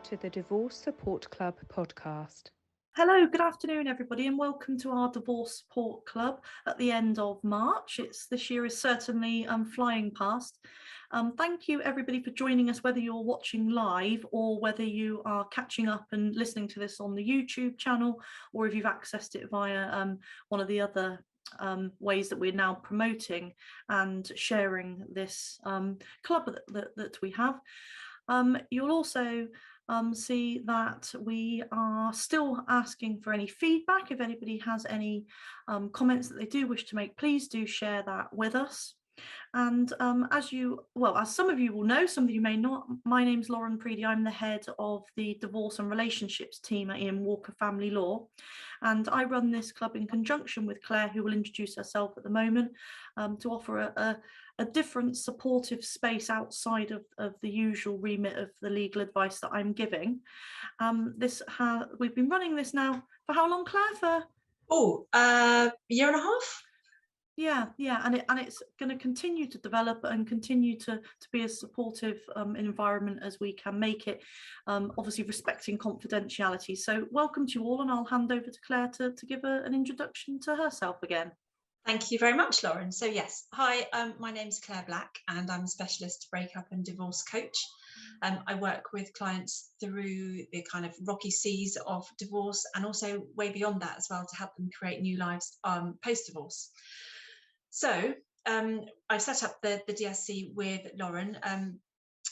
to the Divorce Support Club podcast. Hello, good afternoon, everybody, and welcome to our Divorce Support Club at the end of March. This year is certainly flying past. Thank you, everybody, for joining us, whether you're watching live or whether you are catching up and listening to this on the YouTube channel, or if you've accessed it via one of the other ways that we're now promoting and sharing this club that we have. You'll also see that we are still asking for any feedback. If anybody has any comments that they do wish to make, please do share that with us. And as some of you will know, some of you may not, my name's Lauren Preedy. I'm the head of the Divorce and Relationships team at Ian Walker Family Law. And I run this club in conjunction with Claire, who will introduce herself at the moment, to offer a different supportive space outside of the usual remit of the legal advice that I'm giving. We've been running this now for how long, Claire? Year and a half. Yeah, and it's going to continue to develop and continue to be a supportive environment as we can make it, obviously respecting confidentiality. So welcome to you all, and I'll hand over to Claire to give an introduction to herself again. Thank you very much, Lauren. So yes, hi, my name's Claire Black, and I'm a specialist breakup and divorce coach. I work with clients through the kind of rocky seas of divorce and also way beyond that as well, to help them create new lives post-divorce. So I've set up the DSC with Lauren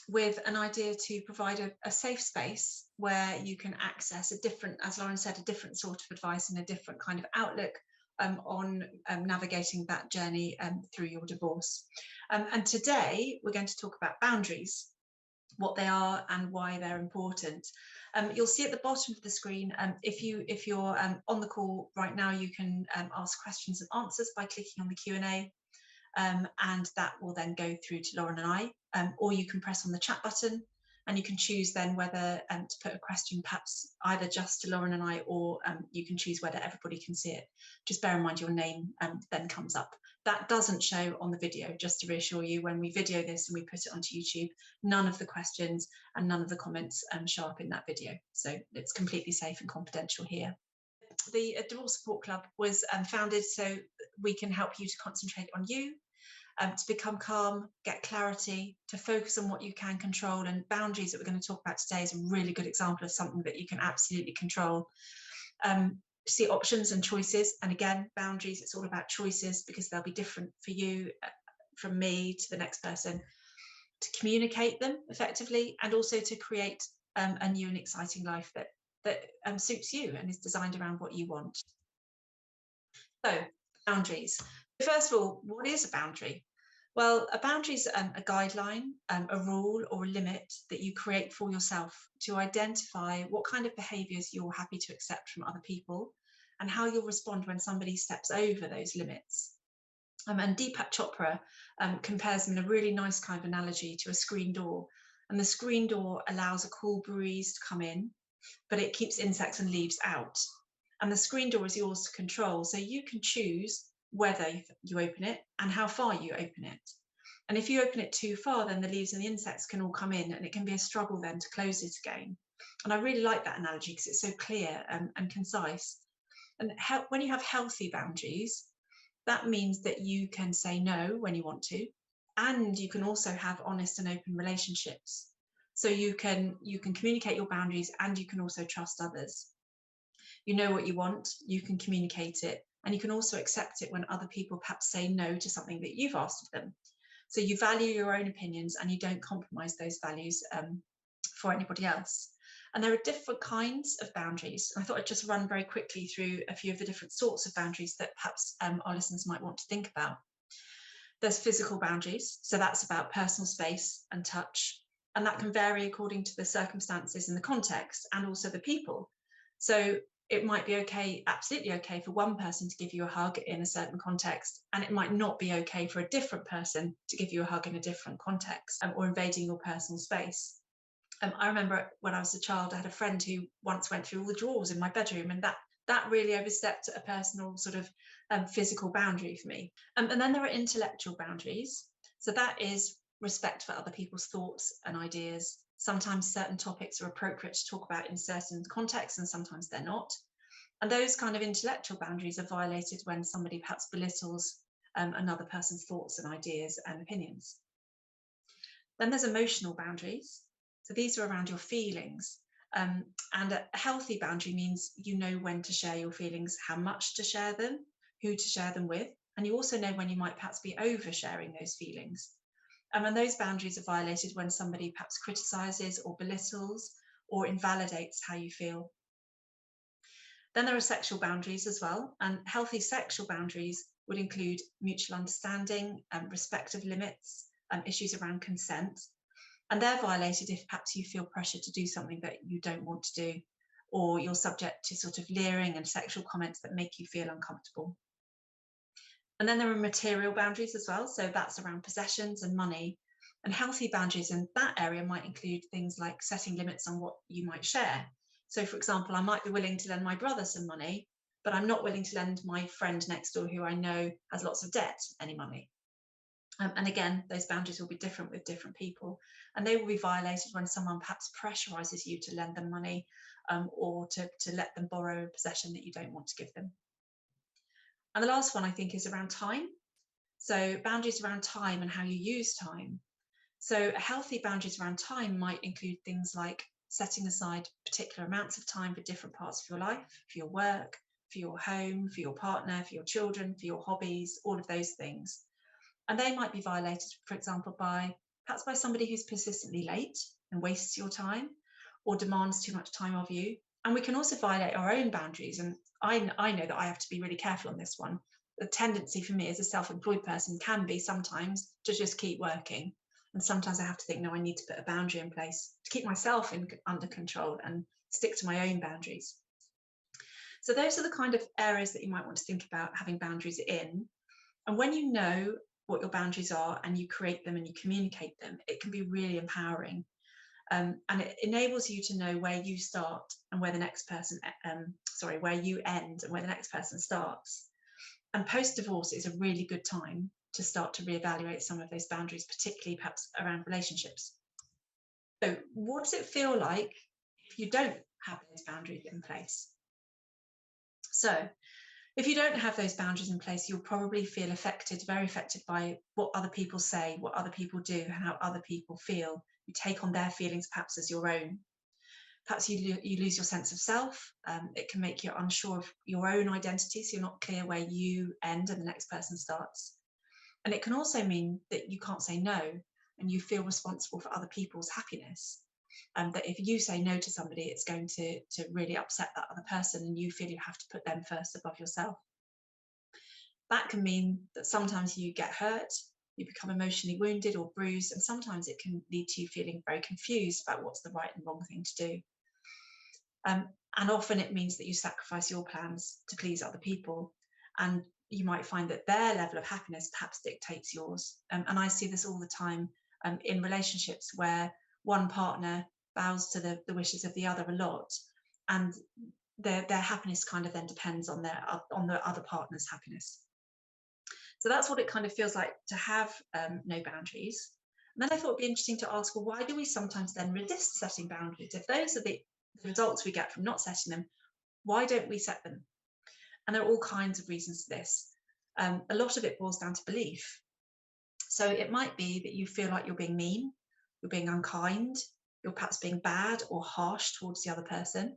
with an idea to provide a safe space where you can access a different, as Lauren said, a different sort of advice and a different kind of outlook on navigating that journey through your divorce. And today we're going to talk about boundaries, what they are and why they're important. You'll see at the bottom of the screen, if you're on the call right now, you can ask questions and answers by clicking on the Q&A, and that will then go through to Lauren and I, or you can press on the chat button and you can choose then whether to put a question perhaps either just to Lauren and I, or you can choose whether everybody can see it. Just bear in mind your name then comes up. That doesn't show on the video, just to reassure you. When we video this and we put it onto YouTube, none of the questions and none of the comments show up in that video. So it's completely safe and confidential here. The Divorce Support Club was founded so we can help you to concentrate on you, to become calm, get clarity, to focus on what you can control. And boundaries that we're going to talk about today is a really good example of something that you can absolutely control. See options and choices, and again, boundaries, it's all about choices because they'll be different for you, from me to the next person, to communicate them effectively and also to create a new and exciting life that suits you and is designed around what you want. So boundaries. First of all, what is a boundary? Well, a boundary is a guideline, a rule or a limit that you create for yourself to identify what kind of behaviours you're happy to accept from other people and how you'll respond when somebody steps over those limits. And Deepak Chopra compares them in a really nice kind of analogy to a screen door. And the screen door allows a cool breeze to come in, but it keeps insects and leaves out. And the screen door is yours to control. So you can choose whether you open it and how far you open it. And if you open it too far, then the leaves and the insects can all come in, and it can be a struggle then to close it again. And I really like that analogy because it's so clear and concise. And when you have healthy boundaries, that means that you can say no when you want to, and you can also have honest and open relationships. So you can communicate your boundaries, and you can also trust others. You know what you want, you can communicate it, and you can also accept it when other people perhaps say no to something that you've asked of them. So you value your own opinions and you don't compromise those values for anybody else. And there are different kinds of boundaries. I thought I'd just run very quickly through a few of the different sorts of boundaries that perhaps our listeners might want to think about. There's physical boundaries. So that's about personal space and touch. And that can vary according to the circumstances and the context and also the people. So it might be okay, absolutely okay, for one person to give you a hug in a certain context, and it might not be okay for a different person to give you a hug in a different context, or invading your personal space. I remember when I was a child, I had a friend who once went through all the drawers in my bedroom, and that really overstepped a personal sort of physical boundary for me. And then there are intellectual boundaries. So that is respect for other people's thoughts and ideas. Sometimes certain topics are appropriate to talk about in certain contexts, and sometimes they're not. And those kind of intellectual boundaries are violated when somebody perhaps belittles another person's thoughts and ideas and opinions. Then there's emotional boundaries. So these are around your feelings. And a healthy boundary means you know when to share your feelings, how much to share them, who to share them with, and you also know when you might perhaps be oversharing those feelings. And those boundaries are violated when somebody perhaps criticizes or belittles or invalidates how you feel. Then there are sexual boundaries as well, and healthy sexual boundaries would include mutual understanding, respect of limits, issues around consent. And they're violated if perhaps you feel pressure to do something that you don't want to do, or you're subject to sort of leering and sexual comments that make you feel uncomfortable. And then there are material boundaries as well. So that's around possessions and money. And healthy boundaries in that area might include things like setting limits on what you might share. So for example, I might be willing to lend my brother some money, but I'm not willing to lend my friend next door who I know has lots of debt any money. And again, those boundaries will be different with different people, and they will be violated when someone perhaps pressurizes you to lend them money or to let them borrow a possession that you don't want to give them. And the last one I think is around time. So boundaries around time and how you use time. So healthy boundaries around time might include things like setting aside particular amounts of time for different parts of your life, for your work, for your home, for your partner, for your children, for your hobbies, all of those things. And they might be violated, for example, perhaps by somebody who's persistently late and wastes your time or demands too much time of you. And we can also violate our own boundaries. And I know that I have to be really careful on this one. The tendency for me as a self-employed person can be sometimes to just keep working. And sometimes I have to think, no, I need to put a boundary in place to keep myself under control and stick to my own boundaries. So those are the kind of areas that you might want to think about having boundaries in. And when you know what your boundaries are and you create them and you communicate them, it can be really empowering. And it enables you to know where you start and where the next person, where you end and where the next person starts. And post-divorce is a really good time to start to reevaluate some of those boundaries, particularly perhaps around relationships. So what does it feel like if you don't have those boundaries in place? So if you don't have those boundaries in place, you'll probably feel very affected by what other people say, what other people do, and how other people feel. You take on their feelings perhaps as your own. Perhaps you lose your sense of self. It can make you unsure of your own identity, so you're not clear where you end and the next person starts. And it can also mean that you can't say no, and you feel responsible for other people's happiness. That if you say no to somebody, it's going to really upset that other person, and you feel you have to put them first above yourself. That can mean that sometimes you get hurt, you become emotionally wounded or bruised, and sometimes it can lead to you feeling very confused about what's the right and wrong thing to do. And often it means that you sacrifice your plans to please other people, and you might find that their level of happiness perhaps dictates yours. And I see this all the time in relationships where one partner bows to the wishes of the other a lot, and their happiness kind of then depends on the other partner's happiness. So that's what it kind of feels like to have no boundaries. And then I thought it'd be interesting to ask, well, why do we sometimes then resist setting boundaries? If those are the results we get from not setting them, why don't we set them? And there are all kinds of reasons for this. A lot of it boils down to belief. So it might be that you feel like you're being mean, you're being unkind, you're perhaps being bad or harsh towards the other person.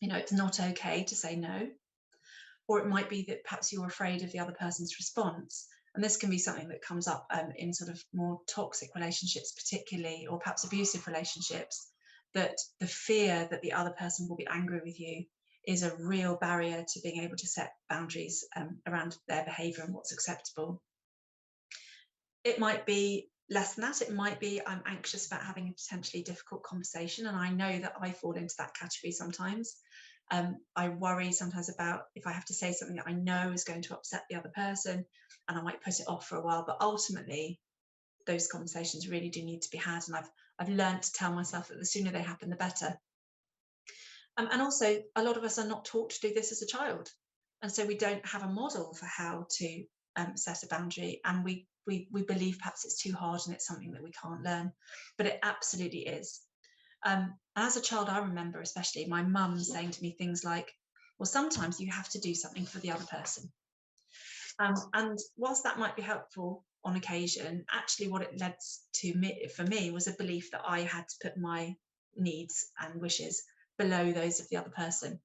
It's not okay to say no. Or it might be that perhaps you're afraid of the other person's response. And this can be something that comes up in sort of more toxic relationships, particularly, or perhaps abusive relationships, that the fear that the other person will be angry with you is a real barrier to being able to set boundaries around their behaviour and what's acceptable. It might be less than that. It might be I'm anxious about having a potentially difficult conversation, and I know that I fall into that category sometimes. I worry sometimes about if I have to say something that I know is going to upset the other person, and I might put it off for a while, but ultimately those conversations really do need to be had, and I've learned to tell myself that the sooner they happen the better. And also a lot of us are not taught to do this as a child, and so we don't have a model for how to set a boundary, and we believe perhaps it's too hard and it's something that we can't learn, but it absolutely is. And as a child, I remember especially my mum saying to me things like, well, sometimes you have to do something for the other person. And whilst that might be helpful on occasion, actually what it led to for me was a belief that I had to put my needs and wishes below those of the other person.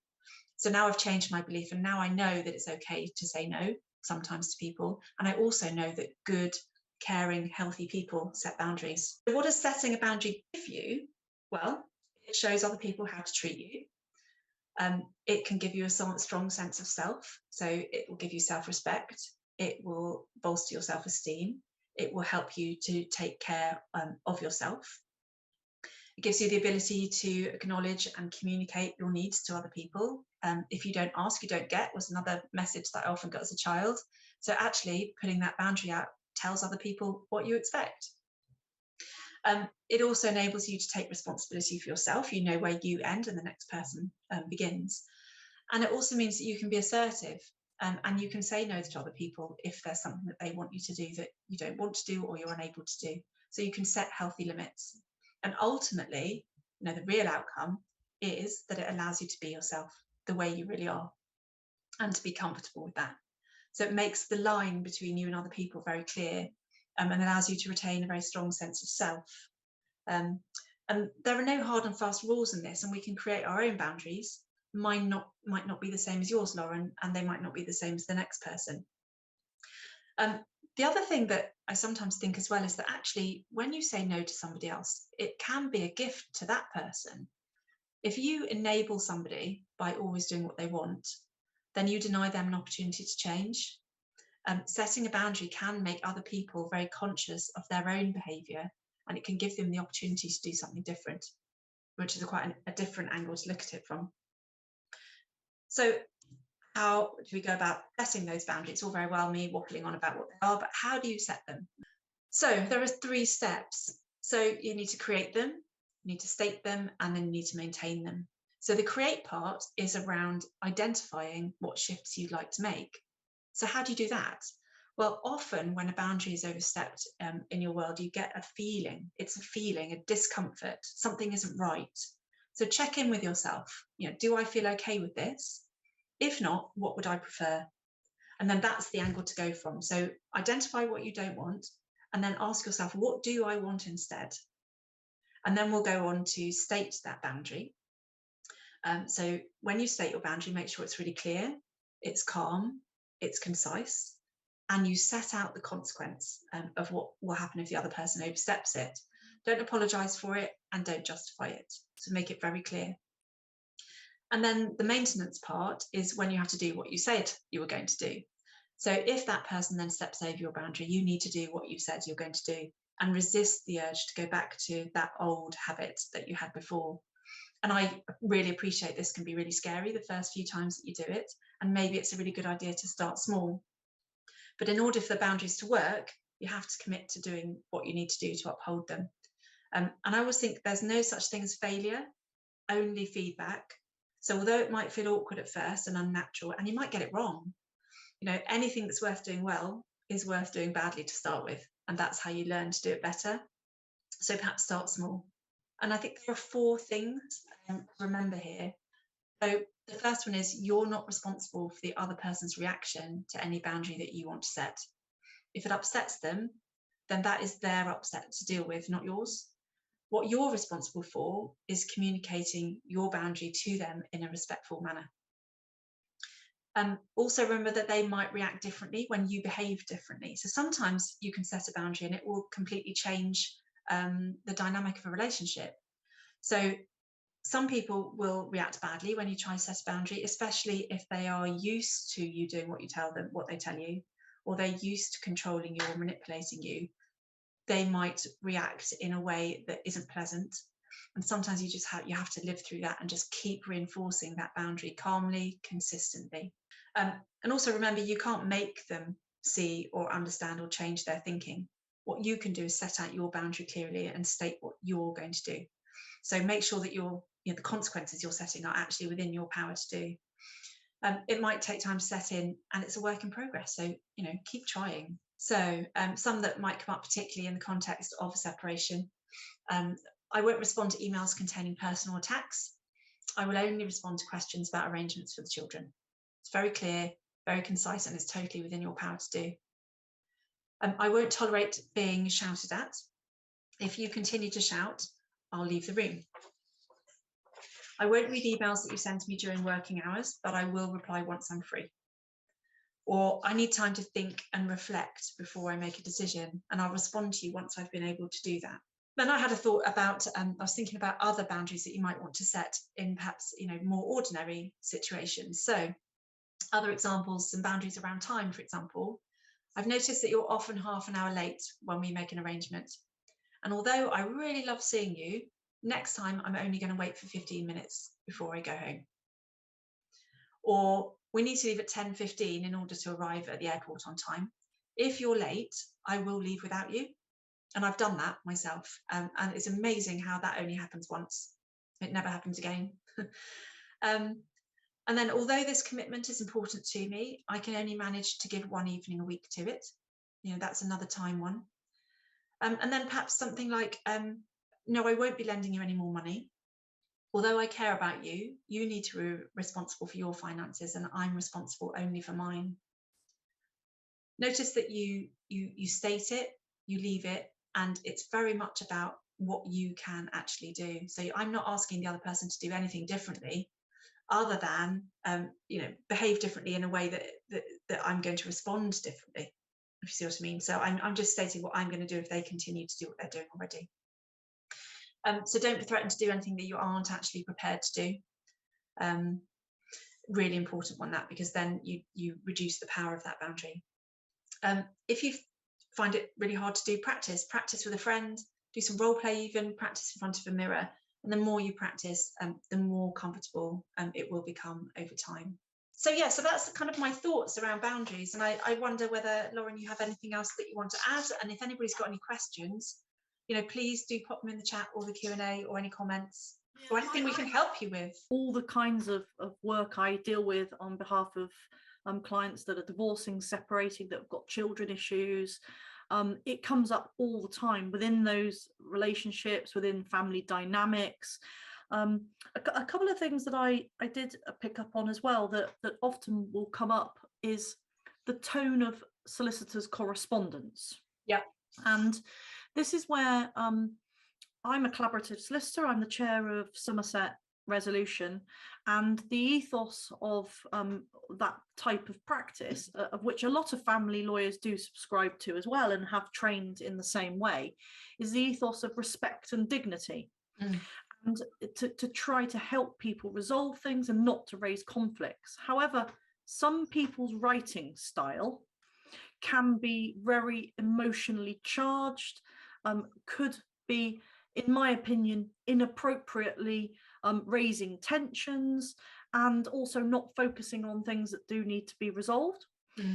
So now I've changed my belief, and now I know that it's okay to say no sometimes to people. And I also know that good, caring, healthy people set boundaries. So what does setting a boundary give you? Well, it shows other people how to treat you. It can give you a strong sense of self. So it will give you self-respect. It will bolster your self-esteem. It will help you to take care of yourself. It gives you the ability to acknowledge and communicate your needs to other people. If you don't ask, you don't get was another message that I often got as a child. So actually putting that boundary out tells other people what you expect. It also enables you to take responsibility for yourself. You know where you end and the next person begins. And it also means that you can be assertive, and you can say no to other people if there's something that they want you to do that you don't want to do or you're unable to do. So you can set healthy limits. And ultimately, the real outcome is that it allows you to be yourself the way you really are and to be comfortable with that. So it makes the line between you and other people very clear, and allows you to retain a very strong sense of self. And there are no hard and fast rules in this, and we can create our own boundaries. Mine might not be the same as yours, Lauren, and they might not be the same as the next person. The other thing that I sometimes think as well is that actually when you say no to somebody else, it can be a gift to that person. If you enable somebody by always doing what they want, then you deny them an opportunity to change. Setting a boundary can make other people very conscious of their own behaviour, and it can give them the opportunity to do something different, which is quite a different angle to look at it from. So how do we go about setting those boundaries? It's all very well me waffling on about what they are, but how do you set them? So there are 3 steps. So you need to create them, you need to state them, and then you need to maintain them. So the create part is around identifying what shifts you'd like to make. So how do you do that? Well, often when a boundary is overstepped in your world, you get a feeling. It's a feeling, a discomfort. Something isn't right. So check in with yourself. Do I feel okay with this? If not, what would I prefer? And then that's the angle to go from. So identify what you don't want, and then ask yourself, what do I want instead? And then we'll go on to state that boundary. So when you state your boundary, make sure it's really clear, it's calm, it's concise, and you set out the consequence of what will happen if the other person oversteps it. Don't apologise for it and don't justify it. So make it very clear. And then the maintenance part is when you have to do what you said you were going to do. So if that person then steps over your boundary, you need to do what you said you're going to do and resist the urge to go back to that old habit that you had before. And I really appreciate this can be really scary the first few times that you do it. And maybe it's a really good idea to start small. But in order for the boundaries to work, you have to commit to doing what you need to do to uphold them. And I always think there's no such thing as failure, only feedback. So although it might feel awkward at first and unnatural, and you might get it wrong, anything that's worth doing well is worth doing badly to start with. And that's how you learn to do it better. So perhaps start small. And I think there are 4 things to remember here. So the first one is you're not responsible for the other person's reaction to any boundary that you want to set. If it upsets them, then that is their upset to deal with, not yours. What you're responsible for is communicating your boundary to them in a respectful manner. Also remember that they might react differently when you behave differently. So sometimes you can set a boundary and it will completely change the dynamic of a relationship. So some people will react badly when you try to set a boundary, especially if they are used to you doing what you tell them, what they tell you, or they're used to controlling you or manipulating you. They might react in a way that isn't pleasant. And sometimes you have to live through that and just keep reinforcing that boundary calmly, consistently. And also remember, you can't make them see or understand or change their thinking. What you can do is set out your boundary clearly and state what you're going to do. So make sure that the consequences you're setting are actually within your power to do. It might take time to set in, and it's a work in progress. So, keep trying. So some that might come up particularly in the context of a separation I won't respond to emails containing personal attacks. I will only respond to questions about arrangements for the children. It's very clear, very concise, and it's totally within your power to do. I won't tolerate being shouted at. If you continue to shout, I'll leave the room. I won't read emails that you send to me during working hours, but I will reply once I'm free. Or I need time to think and reflect before I make a decision, and I'll respond to you once I've been able to do that. Then I had a thought about, I was thinking about other boundaries that you might want to set in perhaps, more ordinary situations. So other examples, some boundaries around time, for example. I've noticed that you're often half an hour late when we make an arrangement. And although I really love seeing you, next time I'm only going to wait for 15 minutes before I go home. Or we need to leave at 10:15 in order to arrive at the airport on time. If you're late, I will leave without you. And I've done that myself. And it's amazing how that only happens once. It never happens again. And then although this commitment is important to me, I can only manage to give one evening a week to it. That's another time one. And then perhaps something like, no, I won't be lending you any more money. Although I care about you, you need to be responsible for your finances, and I'm responsible only for mine. Notice that you state it, you leave it, and it's very much about what you can actually do. So I'm not asking the other person to do anything differently, other than behave differently in a way that I'm going to respond differently, if you see what I mean. So I'm just stating what I'm going to do if they continue to do what they're doing already. So don't be threatened to do anything that you aren't actually prepared to do. Really important one, that, because then you reduce the power of that boundary. If you find it really hard to do, practice with a friend, do some role play, even practice in front of a mirror. And the more you practice, the more comfortable it will become over time. So yeah, so that's kind of my thoughts around boundaries. And I wonder whether, Lauren, you have anything else that you want to add? And if anybody's got any questions, please do pop them in the chat or the Q&A, or any comments, or anything we can help you with. All the kinds of work I deal with on behalf of clients that are divorcing, separating, that have got children issues, it comes up all the time within those relationships, within family dynamics. A couple of things that I did pick up on as well that often will come up is the tone of solicitors' correspondence. Yeah. And this is where I'm a collaborative solicitor. I'm the chair of Somerset Resolution, and the ethos of that type of practice, of which a lot of family lawyers do subscribe to as well and have trained in the same way, is the ethos of respect and dignity. And to try to help people resolve things and not to raise conflicts. However, some people's writing style can be very emotionally charged, could be, in my opinion, inappropriately raising tensions, and also not focusing on things that do need to be resolved.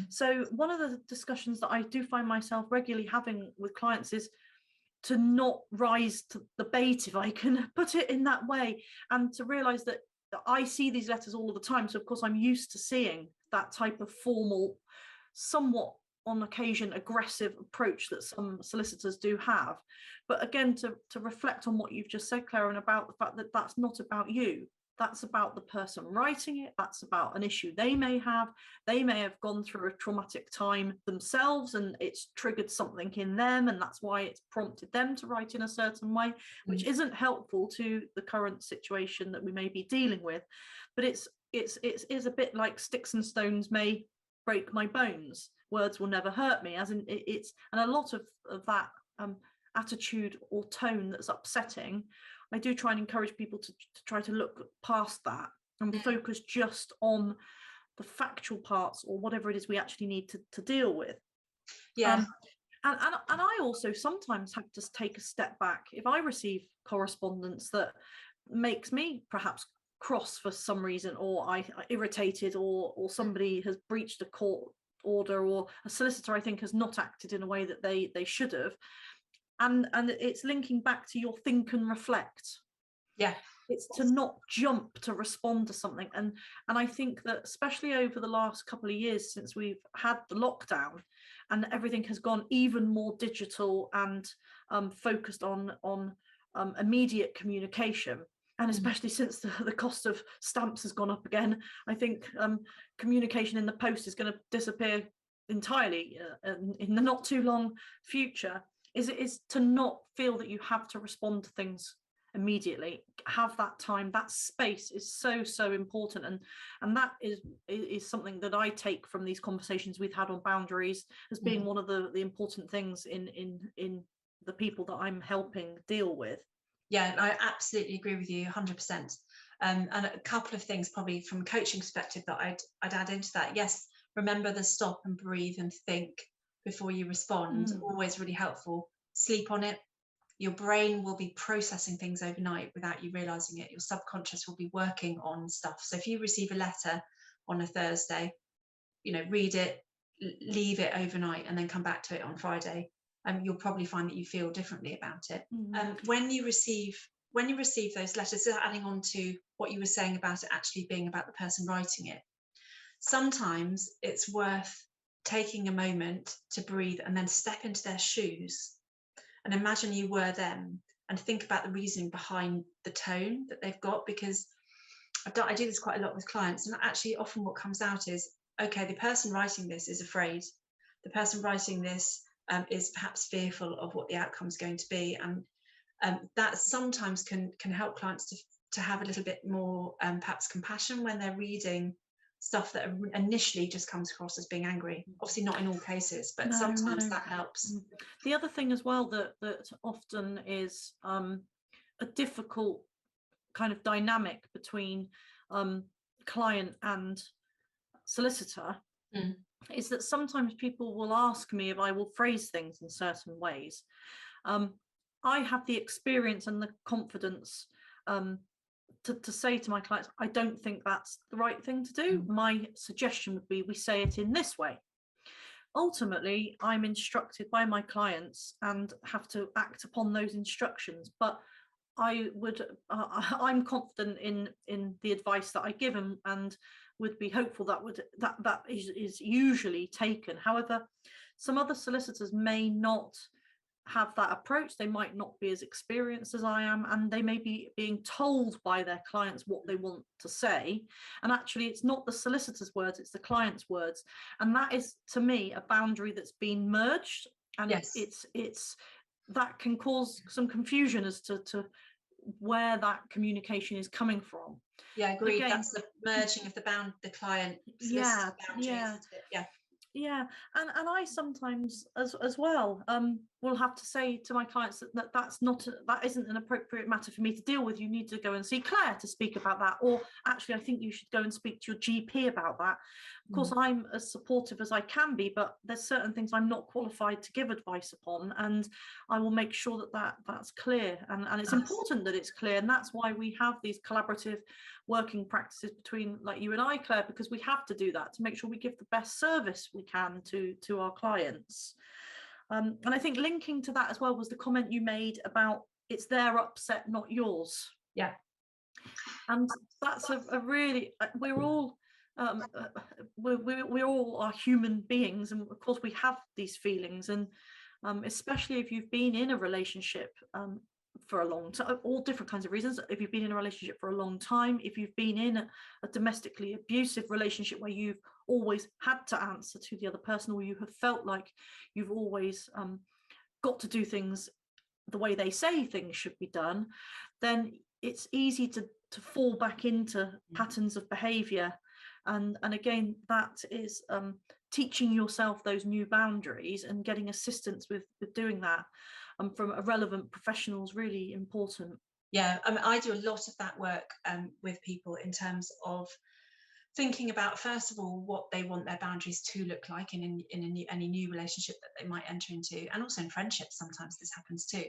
So one of the discussions that I do find myself regularly having with clients is to not rise to the bait, if I can put it in that way, and to realize that I see these letters all the time. So of course I'm used to seeing that type of formal, somewhat on occasion aggressive approach that some solicitors do have. But again, to reflect on what you've just said, Claire, and about the fact that that's not about you. That's about the person writing it. That's about an issue they may have. They may have gone through a traumatic time themselves, and it's triggered something in them, and that's why it's prompted them to write in a certain way, which isn't helpful to the current situation that we may be dealing with. But it is a bit like sticks and stones may break my bones, words will never hurt me, as in it's, and a lot of that attitude or tone that's upsetting, I do try and encourage people to try to look past that and focus just on the factual parts, or whatever it is we actually need to deal with. And I also sometimes have to take a step back if I receive correspondence that makes me perhaps cross for some reason, or I irritated, or somebody has breached a court order, or a solicitor I think has not acted in a way that they should have. And it's linking back to your think and reflect. Yeah, it's to not jump to respond to something. And I think that especially over the last couple of years since we've had the lockdown and everything has gone even more digital and focused on immediate communication. And especially since the cost of stamps has gone up again, I think communication in the post is going to disappear entirely in the not too long future. Is to not feel that you have to respond to things immediately. Have that time, that space is so important, and that is something that I take from these conversations we've had on boundaries as being one of the important things in the people that I'm helping deal with. Yeah, I absolutely agree with you 100%. And a couple of things probably from a coaching perspective that I'd add into that. Yes, remember the stop and breathe and think before you respond. Always really helpful. Sleep on it. Your brain will be processing things overnight without you realizing it. Your subconscious will be working on stuff. So if you receive a letter on a Thursday, read it, leave it overnight, and then come back to it on Friday. You'll probably find that you feel differently about it. When you receive those letters, adding on to what you were saying about it actually being about the person writing it, sometimes it's worth taking a moment to breathe and then step into their shoes and imagine you were them and think about the reasoning behind the tone that they've got, because I do this quite a lot with clients, and actually often what comes out is, okay, the person writing this is afraid. The person writing this is perhaps fearful of what the outcome is going to be, and that sometimes can help clients to have a little bit more perhaps compassion when they're reading stuff that initially just comes across as being angry. Obviously not in all cases, but sometimes that helps. The other thing as well that often is a difficult kind of dynamic between client and solicitor is that sometimes people will ask me if I will phrase things in certain ways. I have the experience and the confidence to say to my clients, I don't think that's the right thing to do. My suggestion would be we say it in this way. Ultimately, I'm instructed by my clients and have to act upon those instructions, but I'm confident in the advice that I give them, and would be hopeful that is usually taken. However, some other solicitors may not have that approach. They might not be as experienced as I am, and they may be being told by their clients what they want to say, and actually it's not the solicitor's words, it's the client's words, and that is, to me, a boundary that's been merged, and it's that can cause some confusion as to where that communication is coming from. Yeah, agreed. Again, that's the merging of the client solicitor's boundaries. Yeah, and I sometimes as well will have to say to my clients that isn't an appropriate matter for me to deal with. You need to go and see Claire to speak about that, or actually I think you should go and speak to your GP about that. Of course, I'm as supportive as I can be, but there's certain things I'm not qualified to give advice upon, and I will make sure that's clear, and it's important that it's clear, and that's why we have these collaborative working practices between, like, you and I, Claire, because we have to do that to make sure we give the best service we can to our clients. And I think linking to that as well was the comment you made about it's their upset, not yours. Yeah. And that's a really, we're all we all are human beings, and of course we have these feelings, and especially if you've been in a relationship for a long time, all different kinds of reasons. If you've been in a relationship for a long time, if you've been in a domestically abusive relationship where you've always had to answer to the other person, or you have felt like you've always got to do things the way they say things should be done, then it's easy to fall back into patterns of behavior. And again, that is teaching yourself those new boundaries and getting assistance with doing that from a relevant professional is really important. Yeah, I do a lot of that work with people in terms of thinking about, first of all, what they want their boundaries to look like in any new relationship that they might enter into, and also in friendships. Sometimes this happens too.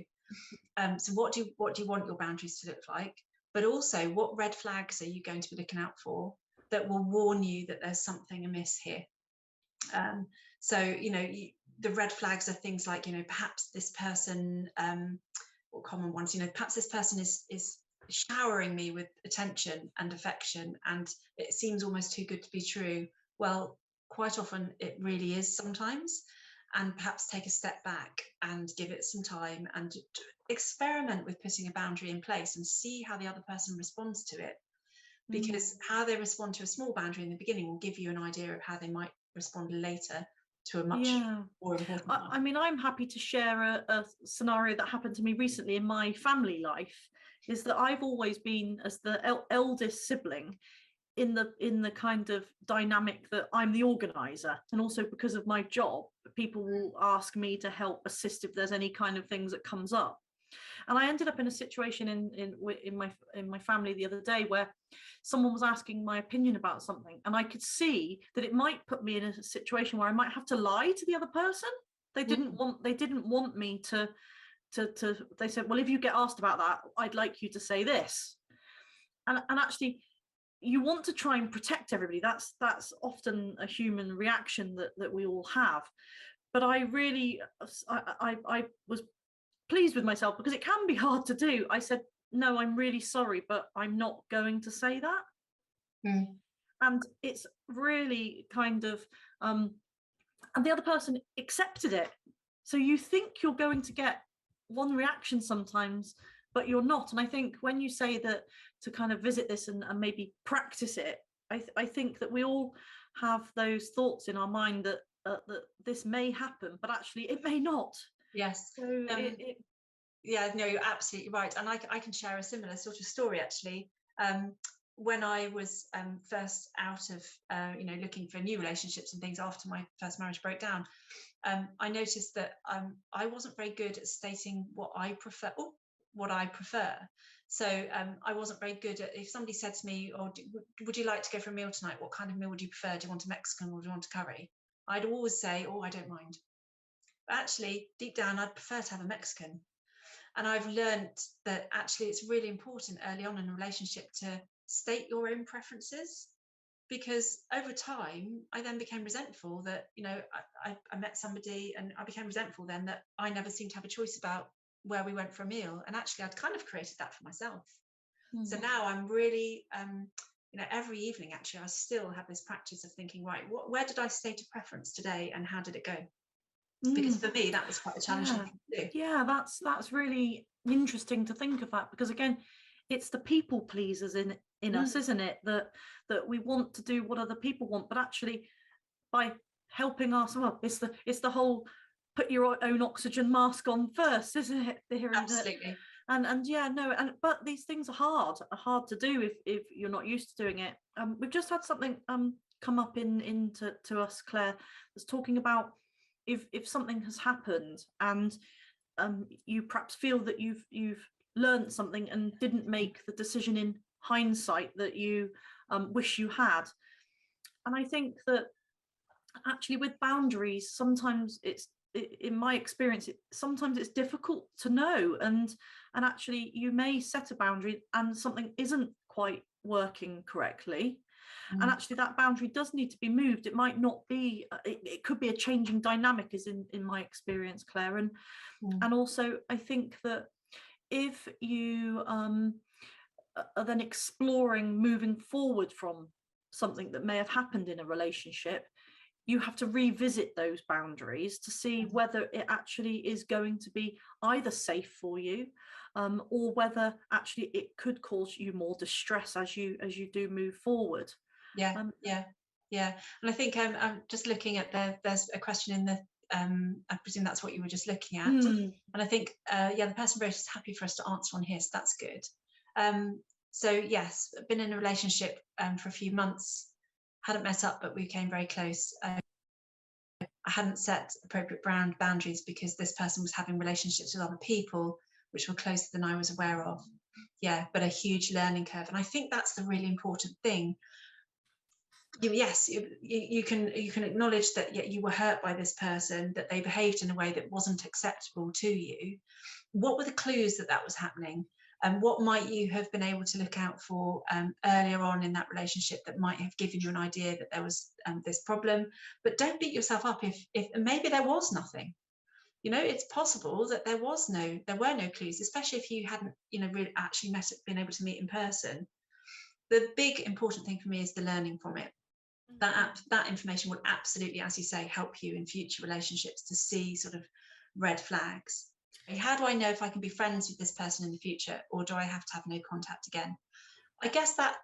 So what do you want your boundaries to look like? But also, what red flags are you going to be looking out for that will warn you that there's something amiss here? So the red flags are things like, perhaps this person, or common ones, perhaps this person is showering me with attention and affection, and it seems almost too good to be true. Well, quite often it really is sometimes. and perhaps take a step back and give it some time and experiment with putting a boundary in place and see how the other person responds to it. Because how they respond to a small boundary in the beginning will give you an idea of how they might respond later to a much more important one. I mean, I'm happy to share a scenario that happened to me recently in my family life, is that I've always been, as the eldest sibling, in the kind of dynamic that I'm the organizer, and also because of my job, people will ask me to help assist if there's any kind of things that comes up. And I ended up in a situation in my family the other day where someone was asking my opinion about something, and I could see that it might put me in a situation where I might have to lie to the other person. They didn't want me to they said, well, if you get asked about that, I'd like you to say this. And actually, you want to try and protect everybody. That's often a human reaction that we all have. But I really, I was pleased with myself, because it can be hard to do. I said, no, I'm really sorry, but I'm not going to say that. And it's really kind of, and the other person accepted it. So you think you're going to get one reaction sometimes, but you're not. And I think when you say that, to kind of visit this and maybe practice it, I think that we all have those thoughts in our mind that that this may happen, but actually it may not. Yes. So yeah, no, you're absolutely right. And I can share a similar sort of story, actually. When I was first out of, looking for new relationships and things after my first marriage broke down, I noticed that I wasn't very good at stating what I prefer. So I wasn't very good at, if somebody said to me, would you like to go for a meal tonight? What kind of meal would you prefer? Do you want a Mexican or do you want a curry? I'd always say, I don't mind. But actually, deep down, I'd prefer to have a Mexican. And I've learned that actually it's really important early on in a relationship to state your own preferences, because over time I then became resentful that, I met somebody, and I became resentful then that I never seemed to have a choice about where we went for a meal. And actually I'd kind of created that for myself. So now I'm really, every evening actually I still have this practice of thinking, right, where did I state a preference today and how did it go? Because for me that was quite a challenging thing to do. Yeah, that's really interesting to think of that, because again, it's the people pleasers in us, isn't it, that we want to do what other people want, but actually by helping us, well, it's the whole put your own oxygen mask on first, isn't it? Absolutely. But these things are hard to do if you're not used to doing it. We've just had something come up to us, Claire, that's talking about if something has happened and you perhaps feel that you've learned something and didn't make the decision in hindsight that you wish you had. And I think that actually with boundaries, sometimes in my experience, sometimes it's difficult to know, and actually you may set a boundary and something isn't quite working correctly. And actually that boundary does need to be moved. It might not be, it could be a changing dynamic, is in my experience, Claire. And also I think that if you are then exploring moving forward from something that may have happened in a relationship, you have to revisit those boundaries to see whether it actually is going to be either safe for you, or whether actually it could cause you more distress as you do move forward. Yeah. And I think I'm just looking at there's a question in the I presume that's what you were just looking at. And I think the person wrote is happy for us to answer on here, so that's good. So yes, I've been in a relationship for a few months, hadn't met up, but we became very close. I hadn't set appropriate boundaries because this person was having relationships with other people which were closer than I was aware of. But a huge learning curve. And I think that's the really important thing. You can acknowledge that you were hurt by this person, that they behaved in a way that wasn't acceptable to you. What were the clues that was happening? And what might you have been able to look out for earlier on in that relationship that might have given you an idea that there was this problem? But don't beat yourself up if maybe there was nothing. It's possible that there were no clues, especially if you hadn't really actually been able to meet in person. The big important thing for me is the learning from it. that information will absolutely, as you say, help you in future relationships to see sort of red flags. How do I know if I can be friends with this person in the future, or do I have to have no contact again? I guess that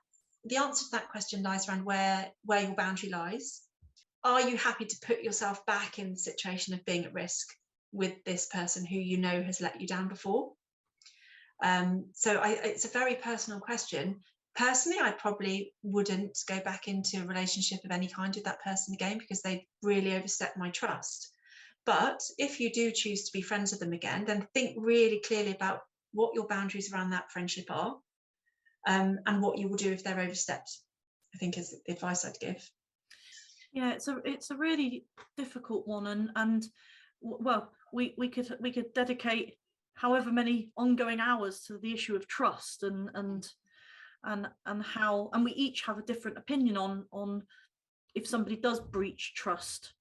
the answer to that question lies around where your boundary lies. Are you happy to put yourself back in the situation of being at risk with this person who you know has let you down before? It's a very personal question. Personally, I probably wouldn't go back into a relationship of any kind with that person again, because they really overstepped my trust. But if you do choose to be friends with them again, then think really clearly about what your boundaries around that friendship are, and what you will do if they're overstepped, I think is the advice I'd give. Yeah, it's a really difficult one, and well, we could dedicate however many ongoing hours to the issue of trust and how, and we each have a different opinion on if somebody does breach trust,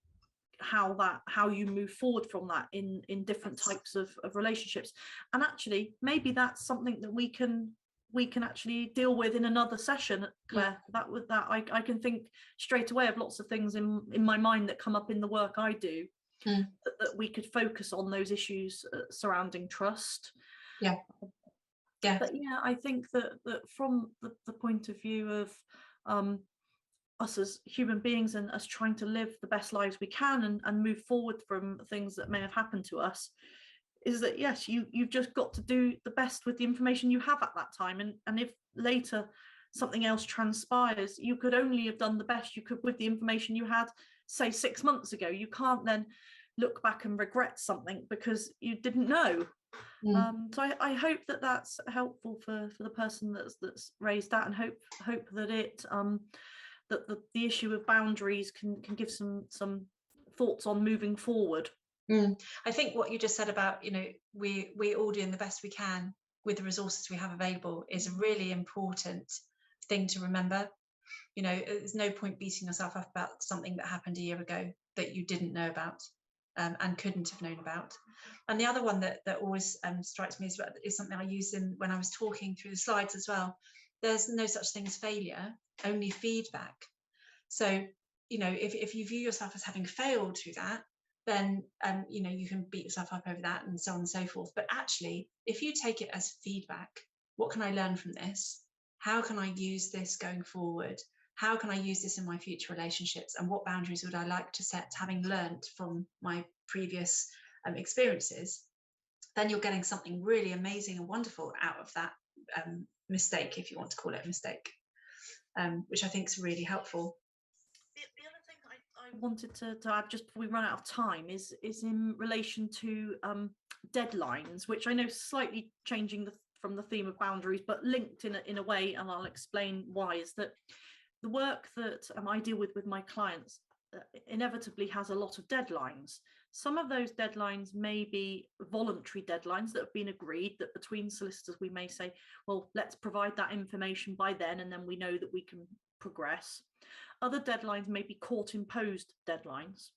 how you move forward from that in different types of relationships. And actually maybe that's something that we can actually deal with in another session, Claire. I can think straight away of lots of things in my mind that come up in the work I do, that we could focus on those issues surrounding trust. But yeah, I think that from the point of view of us as human beings and us trying to live the best lives we can and move forward from things that may have happened to us, is that yes, you've just got to do the best with the information you have at that time, and if later something else transpires, you could only have done the best you could with the information you had, say 6 months ago. You can't then look back and regret something because you didn't know. So I hope that that's helpful for the person that's raised that, and hope that it that the issue of boundaries can give some thoughts on moving forward. I think what you just said about, we all doing the best we can with the resources we have available is a really important thing to remember. There's no point beating yourself up about something that happened a year ago that you didn't know about, and couldn't have known about. And the other one that always strikes me is something I used when I was talking through the slides as well. There's no such thing as failure, only feedback. So, if you view yourself as having failed through that, then you can beat yourself up over that and so on and so forth. But actually, if you take it as feedback, what can I learn from this? How can I use this going forward? How can I use this in my future relationships? And what boundaries would I like to set, having learned from my previous experiences? Then you're getting something really amazing and wonderful out of that mistake, if you want to call it a mistake, which I think is really helpful. The other thing I wanted to add just before we run out of time is in relation to deadlines, which I know slightly changing from the theme of boundaries, but linked in a way, and I'll explain why. Is that the work that I deal with my clients inevitably has a lot of deadlines. Some of those deadlines may be voluntary deadlines that have been agreed, that between solicitors we may say, well, let's provide that information by then, and then we know that we can progress. Other deadlines may be court-imposed deadlines.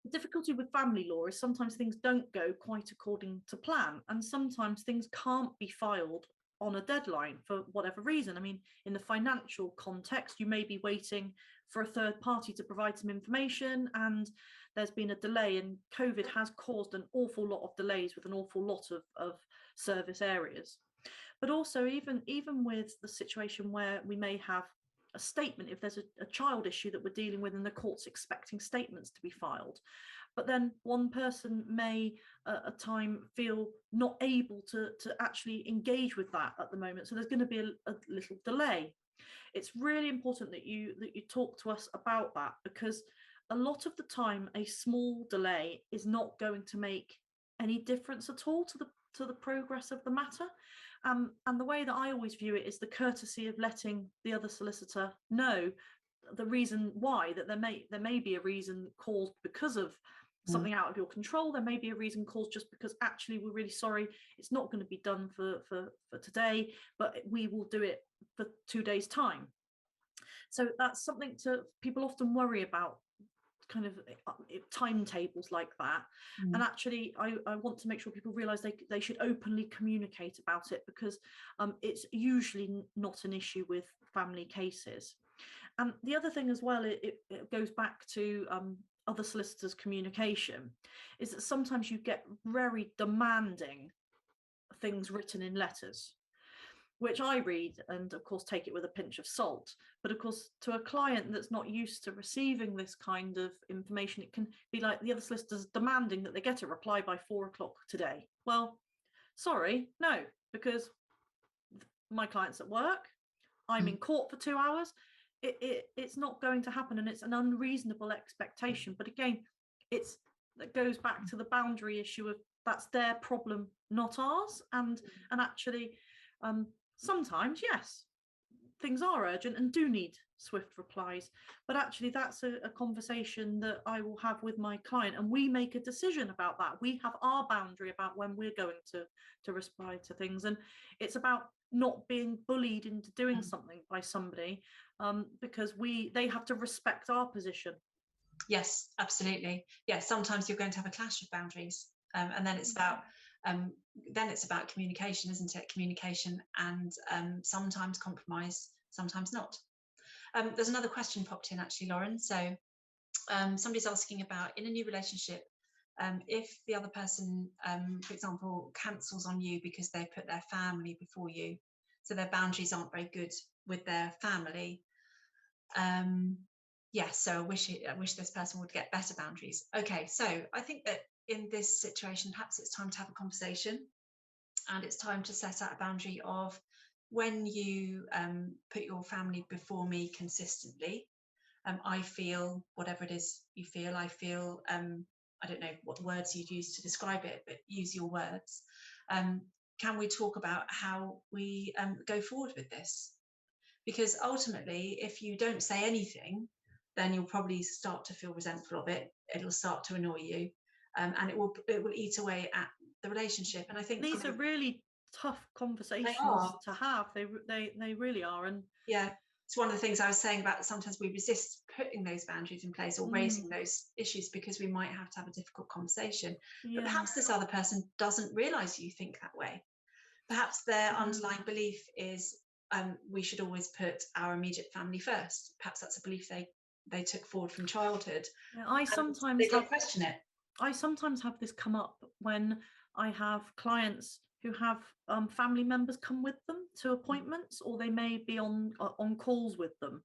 The difficulty with family law is sometimes things don't go quite according to plan, and sometimes things can't be filed on a deadline for whatever reason. I mean, in the financial context, you may be waiting for a third party to provide some information, and there's been a delay, and COVID has caused an awful lot of delays with an awful lot of service areas. But also even with the situation where we may have a statement, if there's a child issue that we're dealing with and the court's expecting statements to be filed, but then one person may at time feel not able to actually engage with that at the moment, so there's going to be a little delay. It's really important that you talk to us about that, because a lot of the time a small delay is not going to make any difference at all to the progress of the matter. And the way that I always view it is the courtesy of letting the other solicitor know the reason why, that there may be a reason caused because of something out of your control. There may be a reason caused just because actually we're really sorry, it's not going to be done for today, but we will do it for 2 days' time. So that's something people often worry about, kind of timetables like that. And actually I want to make sure people realize they should openly communicate about it, because it's usually not an issue with family cases. And the other thing as well, it goes back to other solicitors' communication, is that sometimes you get very demanding things written in letters, which I read and of course take it with a pinch of salt. But of course, to a client that's not used to receiving this kind of information, it can be like the other solicitors demanding that they get a reply by 4 o'clock today. Well, sorry, no, because my client's at work, I'm in court for 2 hours. It's not going to happen, and it's an unreasonable expectation. But again, that goes back to the boundary issue of that's their problem, not ours. And actually, sometimes, yes, things are urgent and do need swift replies, but actually that's a conversation that I will have with my client, and we make a decision about that. We have our boundary about when we're going to respond to things, and it's about not being bullied into doing something by somebody, because they have to respect our position. Yes, absolutely. Yeah, sometimes you're going to have a clash of boundaries, and then it's about communication, isn't it? Communication and sometimes compromise, sometimes not. There's another question popped in actually, Lauren. So somebody's asking about, in a new relationship, if the other person, for example, cancels on you because they put their family before you, so their boundaries aren't very good with their family. Yes, so I wish this person would get better boundaries. Okay, so I think that in this situation, perhaps it's time to have a conversation, and it's time to set out a boundary of, when you put your family before me consistently, I feel whatever it is you feel. I feel, I don't know what words you'd use to describe it, but use your words. Can we talk about how we go forward with this? Because ultimately, if you don't say anything, then you'll probably start to feel resentful of it. It'll start to annoy you, and it will eat away at the relationship. And I think these are really tough conversations to have. They really are. And yeah, it's one of the things I was saying about, sometimes we resist putting those boundaries in place or raising those issues because we might have to have a difficult conversation. But perhaps this other person doesn't realize you think that way. Perhaps their underlying belief is, we should always put our immediate family first. Perhaps that's a belief they took forward from childhood. I sometimes they don't question it. I sometimes have this come up when I have clients who have family members come with them to appointments, or they may be on calls with them,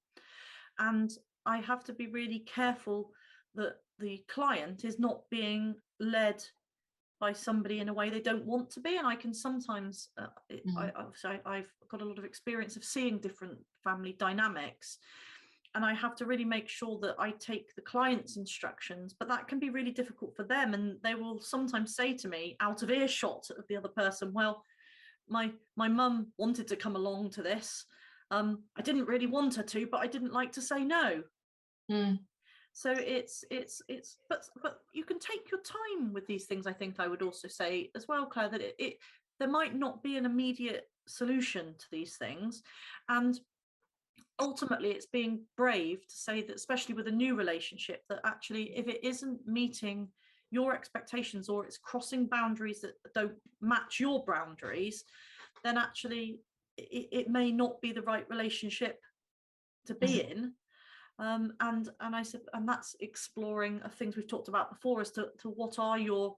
and I have to be really careful that the client is not being led by somebody in a way they don't want to be. And I can sometimes I've got a lot of experience of seeing different family dynamics, and I have to really make sure that I take the client's instructions, but that can be really difficult for them. And they will sometimes say to me, out of earshot of the other person, well, my mum wanted to come along to this. I didn't really want her to, but I didn't like to say no. So but you can take your time with these things. I think I would also say as well, Claire, that there might not be an immediate solution to these things, and ultimately it's being brave to say that, especially with a new relationship, that actually if it isn't meeting your expectations, or it's crossing boundaries that don't match your boundaries, then actually it may not be the right relationship to be in. And I said, and that's exploring things we've talked about before, as to what are your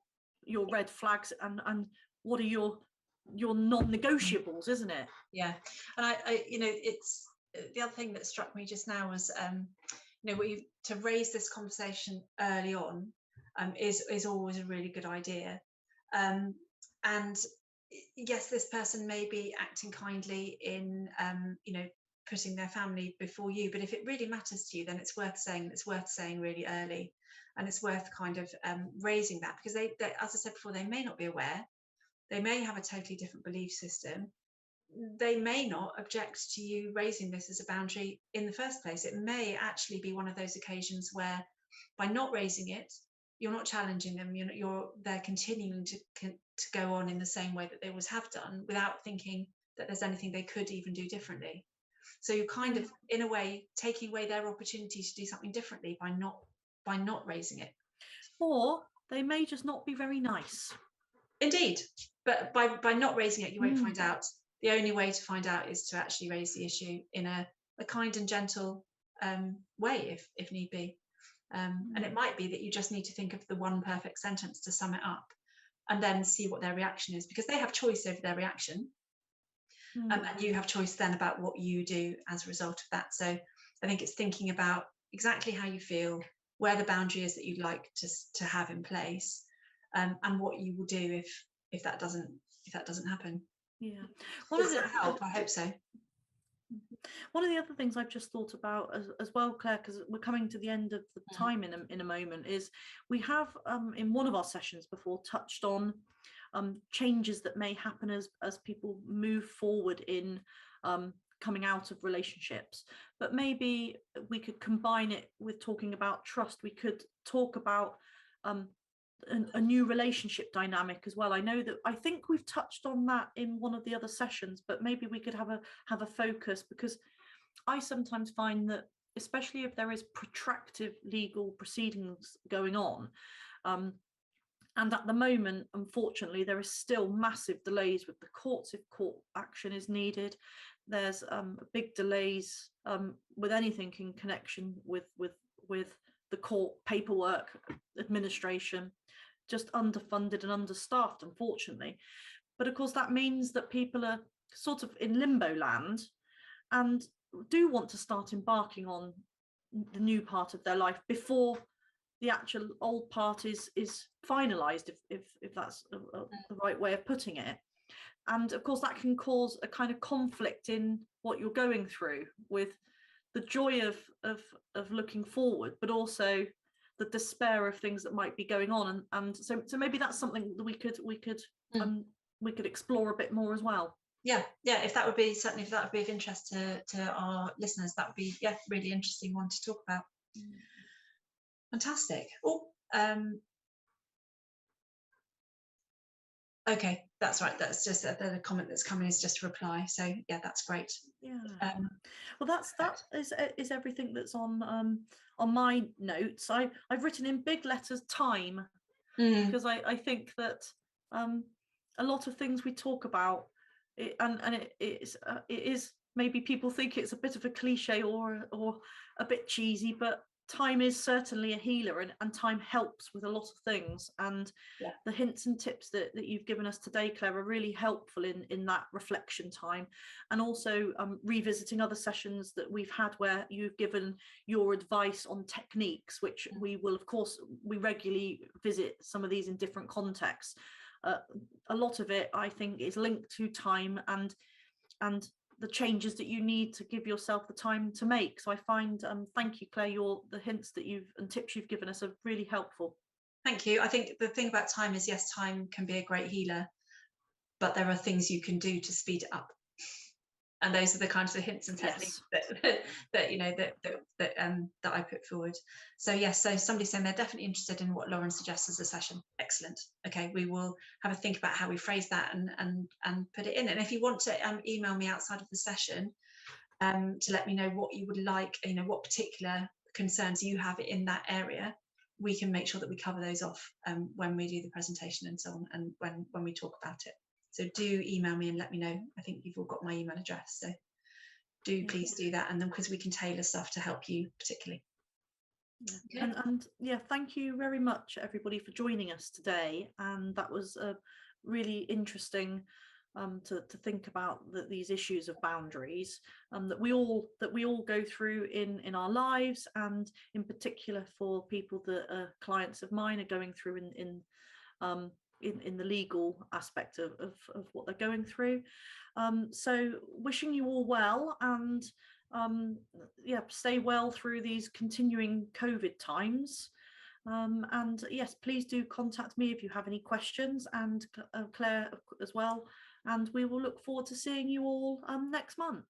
red flags, and what are your non-negotiables, isn't it? Yeah. And I it's the other thing that struck me just now was, to raise this conversation early on is always a really good idea. And yes, this person may be acting kindly in putting their family before you, but if it really matters to you, then it's worth saying really early, and it's worth kind of raising that, because they, as I said before, they may not be aware. They may have a totally different belief system. They may not object to you raising this as a boundary in the first place. It may actually be one of those occasions where, by not raising it, you're not challenging them. They're continuing to go on in the same way that they always have done, without thinking that there's anything they could even do differently. So you're kind of, in a way, taking away their opportunity to do something differently by not raising it. Or they may just not be very nice. Indeed, but by not raising it, you won't find out. The only way to find out is to actually raise the issue in a a kind and gentle way if need be. And it might be that you just need to think of the one perfect sentence to sum it up, and then see what their reaction is, because they have choice over their reaction. And you have choice then about what you do as a result of that. So I think it's thinking about exactly how you feel, where the boundary is that you'd like to have in place, and what you will do if that doesn't happen. Yeah. Does that help? I hope so. One of the other things I've just thought about as well, Claire, because we're coming to the end of the time in a moment, is we have in one of our sessions before touched on changes that may happen as people move forward in coming out of relationships. But maybe we could combine it with talking about trust. We could talk about a new relationship dynamic as well. I think we've touched on that in one of the other sessions, but maybe we could have a focus, because I sometimes find that, especially if there is protracted legal proceedings going on, and at the moment, unfortunately, there is still massive delays with the courts if court action is needed. There's big delays with anything in connection with the court paperwork administration, just underfunded and understaffed, unfortunately. But of course, that means that people are sort of in limbo land and do want to start embarking on the new part of their life before the actual old part is finalized, if that's the right way of putting it. And of course, that can cause a kind of conflict in what you're going through, with the joy of looking forward, but also the despair of things that might be going on. And so maybe that's something that we could explore a bit more as well. Yeah, if that would be of interest to our listeners, that would be really interesting one to talk about. Fantastic. Okay, that's right. That's just the comment that's coming is just a reply. So yeah, that's great. Yeah. Well, that is everything that's on my notes. I've written in big letters time, because I think that a lot of things we talk about, it is maybe people think it's a bit of a cliche or a bit cheesy, but time is certainly a healer, and time helps with a lot of things. And the hints and tips that you've given us today, Claire, are really helpful in that reflection time, and also revisiting other sessions that we've had where you've given your advice on techniques, which we will, of course, we regularly visit some of these in different contexts. A lot of it, I think, is linked to time and the changes that you need to give yourself the time to make. So I find, thank you, Claire, the hints that and tips you've given us are really helpful. Thank you. I think the thing about time is, yes, time can be a great healer, but there are things you can do to speed it up. And those are the kinds of hints and techniques that I put forward. So yes, so somebody's saying they're definitely interested in what Lauren suggests as a session. Excellent. Okay, we will have a think about how we phrase that and put it in. And if you want to email me outside of the session to let me know what you would like, what particular concerns you have in that area, we can make sure that we cover those off when we do the presentation and so on, and when we talk about it. So do email me and let me know. I think you've all got my email address, so please do that, and then because we can tailor stuff to help you particularly. Yeah. And thank you very much, everybody, for joining us today. And that was really interesting to think about these issues of boundaries that we all go through in our lives, and in particular for people that are clients of mine are going through in the legal aspect of what they're going through. So wishing you all well, and stay well through these continuing COVID times. And yes, please do contact me if you have any questions, and Claire as well. And we will look forward to seeing you all next month.